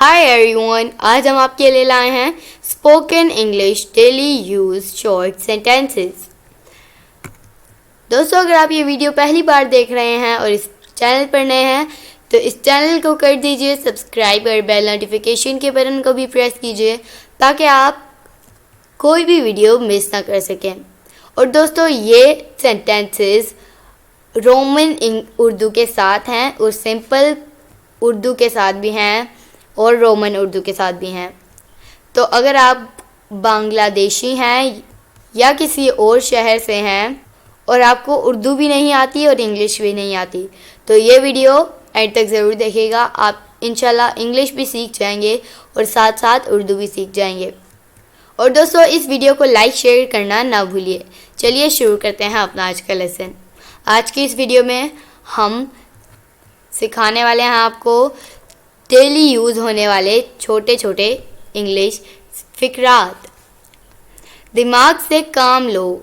Hi everyone, आज हम आपके लिए लाए हैं spoken English daily use short sentences. दोस्तों, अगर आप ये वीडियो पहली बार देख रहे हैं और इस चैनल पर नए हैं तो इस चैनल को कर दीजिए सब्सक्राइब और बेल नोटिफिकेशन के बटन को भी प्रेस कीजिए ताकि आप कोई भी वीडियो मिस ना कर सकें। और दोस्तों, ये सेंटेंसेस रोमन उर्दू के साथ हैं और सिंपल उर्दू के साथ भी हैं और रोमन उर्दू के साथ भी हैं। तो अगर आप बांग्लादेशी हैं या किसी और शहर से हैं और आपको उर्दू भी नहीं आती और इंग्लिश भी नहीं आती तो ये वीडियो एंड तक ज़रूर देखिएगा। आप इंशाल्लाह इंग्लिश भी सीख जाएंगे और साथ साथ उर्दू भी सीख जाएंगे। और दोस्तों, इस वीडियो को लाइक शेयर करना ना भूलिए। चलिए शुरू करते हैं अपना आज का लेसन। आज की इस वीडियो में हम सिखाने वाले हैं आपको डेली यूज़ होने वाले छोटे छोटे इंग्लिश फ़िक्रात। दिमाग से काम लो,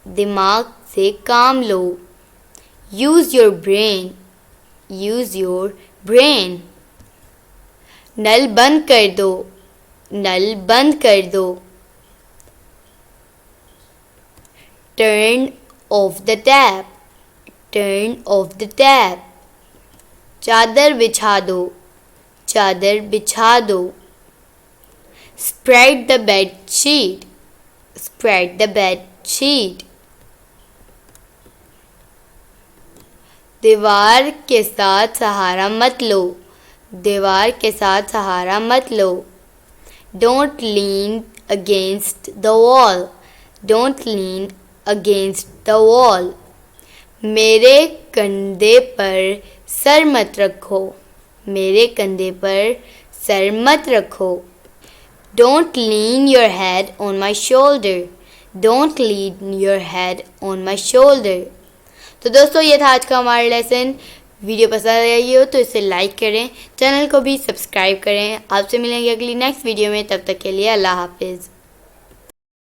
दिमाग से काम लो। Use your brain, use your brain. नल बंद कर दो, नल बंद कर दो। Turn off the tap, turn off the tap. चादर बिछा दो, चादर बिछा दो। Spread the bed sheet, spread the bed sheet. दीवार के साथ सहारा मत लो, दीवार के साथ सहारा मत लो। Don't lean against the wall, don't lean against the wall. मेरे कंधे पर सर मत रखो, मेरे कंधे पर सर मत रखो। Don't lean your head on my shoulder, don't lean your head on my shoulder. तो दोस्तों, ये था आज का हमारा लेसन। वीडियो पसंद आई हो तो इसे लाइक करें, चैनल को भी सब्सक्राइब करें। आपसे मिलेंगे अगली नेक्स्ट वीडियो में, तब तक के लिए अल्लाह हाफिज़।